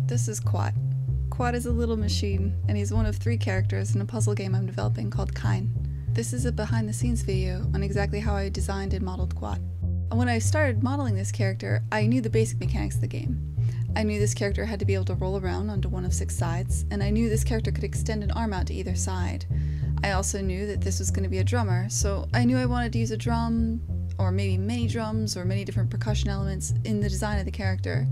This is Quat. Quat is a little machine, and he's one of 3 characters in a puzzle game I'm developing called Kine. This is a behind-the-scenes video on exactly how I designed and modeled Quat. When I started modeling this character, I knew the basic mechanics of the game. I knew this character had to be able to roll around onto one of 6 sides, and I knew this character could extend an arm out to either side. I also knew that this was going to be a drummer, so I knew I wanted to use a drum, or maybe many drums, or many different percussion elements in the design of the character.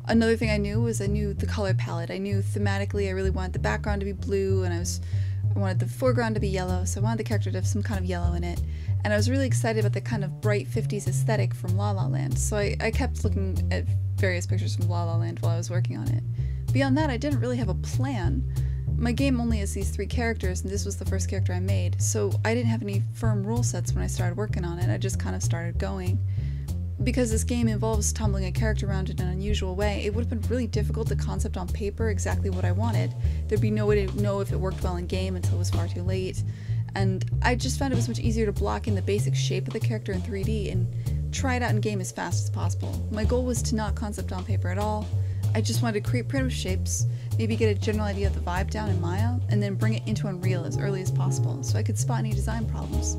Another thing I knew was I knew the color palette. I knew thematically I really wanted the background to be blue, and I wanted the foreground to be yellow, so I wanted the character to have some kind of yellow in it. And I was really excited about the kind of bright 50s aesthetic from La La Land, so I kept looking at various pictures from La La Land while I was working on it. Beyond that, I didn't really have a plan. My game only has these 3 characters, and this was the first character I made, so I didn't have any firm rule sets when I started working on it. I just kind of started going. Because this game involves tumbling a character around in an unusual way, it would have been really difficult to concept on paper exactly what I wanted. There'd be no way to know if it worked well in game until it was far too late, and I just found it was much easier to block in the basic shape of the character in 3D and try it out in game as fast as possible. My goal was to not concept on paper at all. I just wanted to create primitive shapes, maybe get a general idea of the vibe down in Maya, and then bring it into Unreal as early as possible so I could spot any design problems.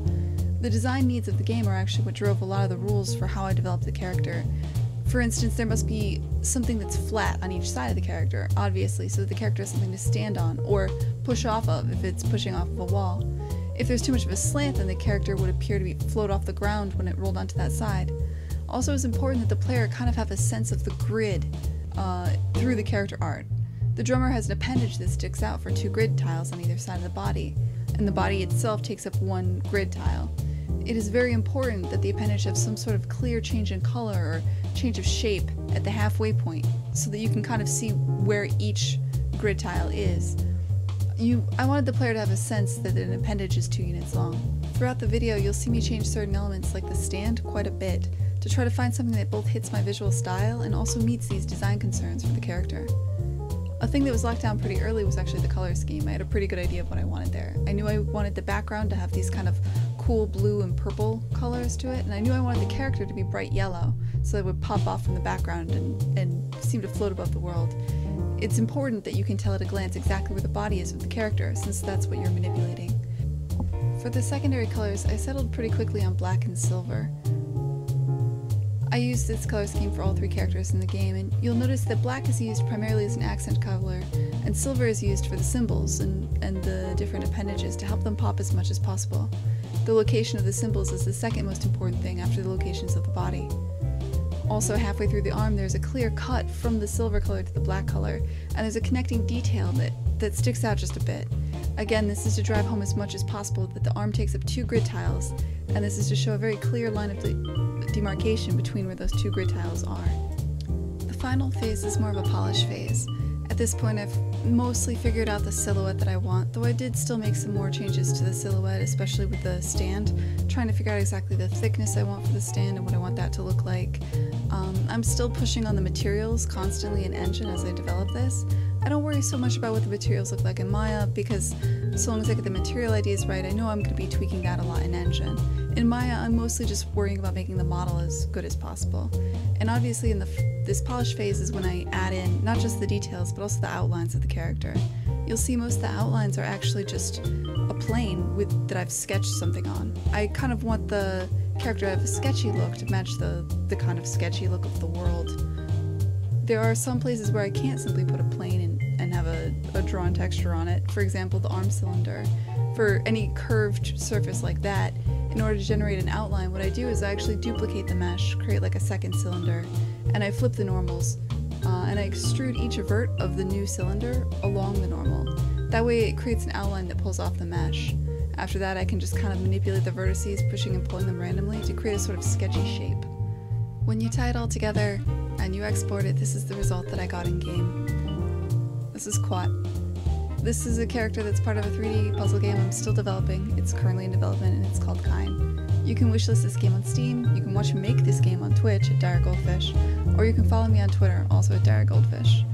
The design needs of the game are actually what drove a lot of the rules for how I developed the character. For instance, there must be something that's flat on each side of the character, obviously, so that the character has something to stand on, or push off of if it's pushing off of a wall. If there's too much of a slant, then the character would appear to float off the ground when it rolled onto that side. Also, it's important that the player kind of have a sense of the grid through the character art. The drummer has an appendage that sticks out for 2 grid tiles on either side of the body, and the body itself takes up 1 grid tile. It is very important that the appendage have some sort of clear change in color or change of shape at the halfway point, so that you can kind of see where each grid tile is. I wanted the player to have a sense that an appendage is 2 units long. Throughout the video, you'll see me change certain elements like the stand quite a bit, to try to find something that both hits my visual style and also meets these design concerns for the character. A thing that was locked down pretty early was actually the color scheme. I had a pretty good idea of what I wanted there. I knew I wanted the background to have these kind of cool blue and purple colors to it, and I knew I wanted the character to be bright yellow, so it would pop off from the background and seem to float above the world. It's important that you can tell at a glance exactly where the body is of the character, since that's what you're manipulating. For the secondary colors, I settled pretty quickly on black and silver. I used this color scheme for all 3 characters in the game, and you'll notice that black is used primarily as an accent color, and silver is used for the symbols and the different appendages to help them pop as much as possible. The location of the symbols is the second most important thing after the locations of the body. Also, halfway through the arm there's a clear cut from the silver color to the black color, and there's a connecting detail that sticks out just a bit. Again, this is to drive home as much as possible that the arm takes up 2 grid tiles, and this is to show a very clear line of demarcation between where those 2 grid tiles are. The final phase is more of a polish phase. At this point I've mostly figured out the silhouette that I want, though I did still make some more changes to the silhouette, especially with the stand, trying to figure out exactly the thickness I want for the stand and what I want that to look like. I'm still pushing on the materials constantly in Engine as I develop this. I don't worry so much about what the materials look like in Maya, because so long as I get the material ideas right, I know I'm going to be tweaking that a lot in Engine. In Maya, I'm mostly just worrying about making the model as good as possible. And obviously in this polish phase is when I add in not just the details, but also the outlines of the character. You'll see most of the outlines are actually just a plane that I've sketched something on. I kind of want the character to have a sketchy look to match the kind of sketchy look of the world. There are some places where I can't simply put a plane and have a drawn texture on it. For example, the arm cylinder. For any curved surface like that, in order to generate an outline, what I do is I actually duplicate the mesh, create like a second cylinder, and I flip the normals, and I extrude each vert of the new cylinder along the normal. That way it creates an outline that pulls off the mesh. After that, I can just kind of manipulate the vertices, pushing and pulling them randomly to create a sort of sketchy shape. When you tie it all together and you export it, this is the result that I got in game. This is Quat. This is a character that's part of a 3D puzzle game I'm still developing. It's currently in development and it's called Kine. You can wishlist this game on Steam, you can watch me make this game on Twitch at Dire Goldfish, or you can follow me on Twitter, also at Dire Goldfish.